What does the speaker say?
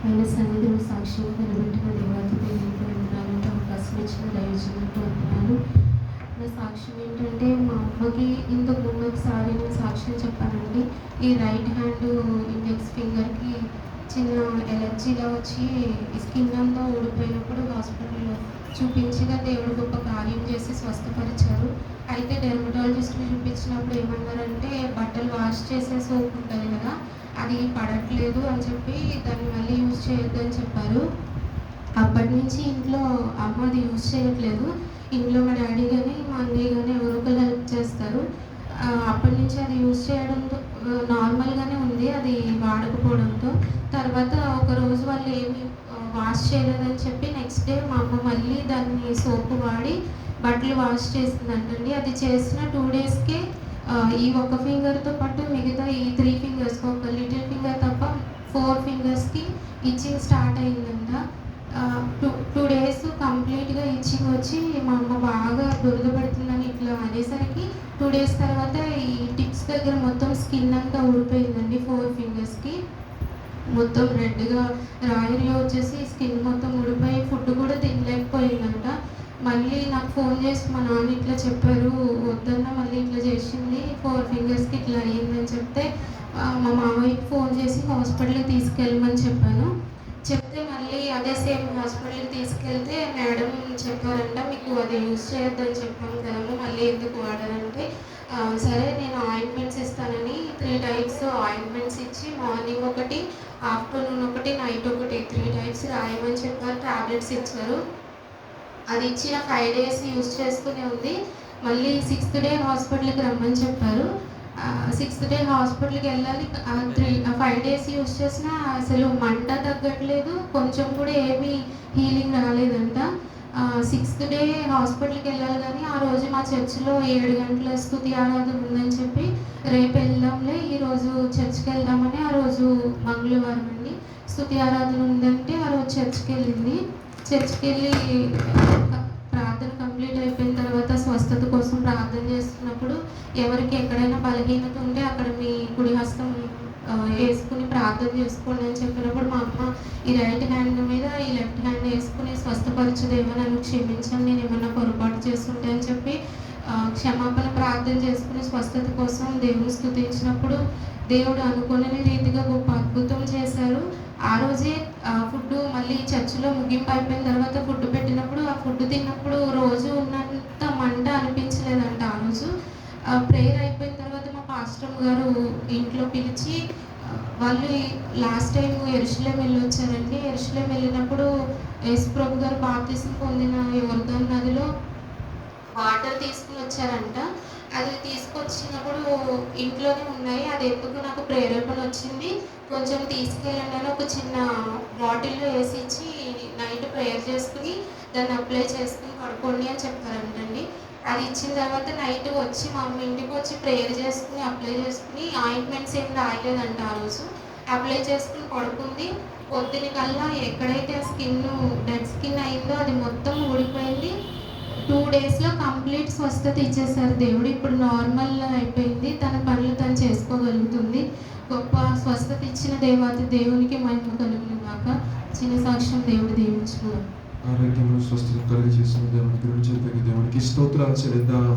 ఆయన సన్నిధిలో సాక్ష్యం కనిపెట్టిన దేవాతి దేవునికి వందనాలు. అవకాశం ఇచ్చిన దైవజనులకు వందనాలు. నా సాక్ష్యం ఏంటంటే, మా అమ్మకి ఇంతకు ముందు ఒకసారి నేను సాక్ష్యం చెప్పానండి. ఈ రైట్ హ్యాండ్ ఇండెక్స్ ఫింగర్కి చిన్న ఎలర్జీలా వచ్చి స్కిన్ అంతా ఊడిపోయినప్పుడు హాస్పిటల్లో చూపించగా దేవుడు గొప్ప కార్యం చేసి స్వస్థపరిచారు. అయితే డెర్మటాలజిస్ట్కి చూపించినప్పుడు ఏమన్నారంటే, బట్టలు వాష్ చేసే సోప్ ఉంటుంది కదా, అది పడట్లేదు అని చెప్పి దాన్ని మళ్ళీ యూజ్ చేయొద్దని చెప్పారు. అప్పటి నుంచి ఇంట్లో అమ్మ అది యూజ్ చేయట్లేదు. ఇంట్లో మా డాడీ కానీ మా అన్నయ్య కానీ ఎవరో ఒకరు హెల్ప్ చేస్తారు. అప్పటి నుంచి అది యూజ్ చేయడంతో నార్మల్గానే ఉంది, అది వాడకపోవడంతో. తర్వాత ఒకరోజు వాళ్ళు ఏమి వాష్ చేయలేదని చెప్పి నెక్స్ట్ డే మా అమ్మ మళ్ళీ దాన్ని సోపు వాడి బట్టలు వాష్ చేసిందంటండి. అది చేసిన 2 డేస్కే ఈ ఒక ఫింగర్తో పాటు మిగతా ఈ 3 ఫింగర్స్, ఒక లిటిల్ ఫింగర్ తప్ప 4 ఫింగర్స్కి ఇచ్చింగ్ స్టార్ట్ అయిందంట. 2 డేస్ కంప్లీట్గా ఇచ్చింగ్ వచ్చి మా అమ్మ బాగా దురద పడుతుందని ఇట్లా అనేసరికి 2 డేస్ తర్వాత ఈ టిప్స్ దగ్గర మొత్తం స్కిన్ అంతా ఊడిపోయిందండి. 4 ఫింగర్స్కి మొత్తం రెడ్గా రాయిలో వచ్చేసి స్కిన్ మొత్తం ఊడిపోయి ఫుడ్ కూడా తినలేకపోయిందంట. మళ్ళీ నాకు ఫోన్ చేసి మా నాన్న ఇట్లా చెప్పారు, వద్దన్న మళ్ళీ ఇట్లా చేసింది, 4 ఫింగర్స్కి ఇట్లా అయ్యిందని చెప్తే మా మామయ్యకి ఫోన్ చేసి హాస్పిటల్కి తీసుకెళ్ళమని చెప్పాను. చెప్తే మళ్ళీ అదే సేమ్ హాస్పిటల్కి తీసుకెళ్తే మేడం చెప్పారంట, మీకు అది యూజ్ చేయొద్దని చెప్పాము కదమ్మా, మళ్ళీ ఎందుకు వాడారంటే సరే నేను ఆయింట్మెంట్స్ ఇస్తానని 3 టైప్స్ ఆయింట్మెంట్స్ ఇచ్చి మార్నింగ్ ఒకటి, ఆఫ్టర్నూన్ ఒకటి, నైట్ ఒకటి 3 టైప్స్ రాయమని చెప్పారు. టాబ్లెట్స్ ఇచ్చారు. అది ఇచ్చిన 5 డేస్ యూజ్ చేస్తూనే ఉంది. మళ్ళీ 6th డే హాస్పిటల్కి రమ్మని చెప్పారు. 6th డే హాస్పిటల్కి వెళ్ళాలి. 5 డేస్ యూజ్ చేసినా అసలు మంట తగ్గట్లేదు, కొంచెం కూడా ఏమీ హీలింగ్ రాలేదంట. 6th డే హాస్పిటల్కి వెళ్ళాలి కానీ ఆ రోజు మా చర్చిలో 7 గంటల స్తుతి ఆరాధన ఉందని చెప్పి రేపు వెళ్దాంలే, ఈరోజు చర్చ్కి వెళ్దామని ఆ రోజు మంగళవారం అండి స్తుతి ఆరాధన ఉందంటే ఆ రోజు చర్చ్కి వెళ్ళింది. చర్చ్కి వెళ్ళి ప్రార్థన కంప్లీట్ అయిపోయిన తర్వాత స్వస్థత కోసం ప్రార్థన చేస్తున్నప్పుడు ఎవరికి ఎక్కడైనా బలహీనత ఉంటే అక్కడ మీ కుడి హస్తం వేసుకుని ప్రార్థన చేసుకోండి అని చెప్పినప్పుడు మా అమ్మ ఈ రైట్ హ్యాండ్ మీద ఈ లెఫ్ట్ హ్యాండ్ వేసుకుని స్వస్థపరచుదేమో, నన్ను క్షమించండి, నేను ఏమన్నా పొరపాటు చేస్తుంటే అని చెప్పి క్షమాపణ ప్రార్థన చేసుకుని స్వస్థత కోసం దేవుని స్తుతించినప్పుడు దేవుడు అనుకోని రీతిగా గొప్ప అద్భుతం చేశారు. ఆ రోజే ఫుడ్ మళ్ళీ చర్చిలో ముగింపు అయిపోయిన తర్వాత ఫుడ్ పెట్టినప్పుడు ఆ ఫుడ్ తిన్నప్పుడు రోజు ఉన్నంత మంట అనిపించలేదంట. ఆ రోజు ప్రేయర్ అయిపోయిన తర్వాత మా పాస్టర్ గారు ఇంట్లో పిలిచి వాళ్ళు లాస్ట్ టైం యెరూషలేం వెళ్ళొచ్చారండి. యెరూషలేం వెళ్ళినప్పుడు యేసుప్రభు గారు బాప్తిసం పొందిన యోర్దాను నదిలో వాటర్ తీసుకుని వచ్చారంట. అది తీసుకొచ్చినప్పుడు ఇంట్లోనే ఉన్నాయి. అది ఎందుకు నాకు ప్రేరేపణ వచ్చింది, కొంచెం తీసుకెళ్ళండి అని ఒక చిన్న బాటిల్లో వేసి ఇచ్చి నైట్ ప్రేయర్ చేసుకుని దాన్ని అప్లై చేసుకుని పడుకోండి అని చెప్పారంటండి. అది ఇచ్చిన తర్వాత నైట్ వచ్చి మా అమ్మ ఇంటికి వచ్చి ప్రేయర్ చేసుకుని అప్లై చేసుకుని ఆయింట్మెంట్స్ ఏం రాయలేదంట. ఆ రోజు అప్లై చేసుకుని పడుకుంది. పొద్దున కల్లా ఎక్కడైతే ఆ స్కిన్ డెడ్ స్కిన్ అయిందో అది మొత్తం ఊడిపోయింది. 2 డేస్లో కంప్లీట్ స్వస్థత ఇచ్చేసారు దేవుడు. ఇప్పుడు నార్మల్ అయిపోయింది, తన పనులు తను చేసుకోగలుగుతుంది. గొప్ప స్వస్థత ఇచ్చిన దేవాతి దేవునికి మహిమ కలుగును గాక. చిన్న సాక్ష్యం దేవుడు దీవించుకున్నాం. ఆరోగ్యంలో స్వస్థత కలిగజేసిన దేవునికి స్తోత్రాలు చెల్లిద్దాం.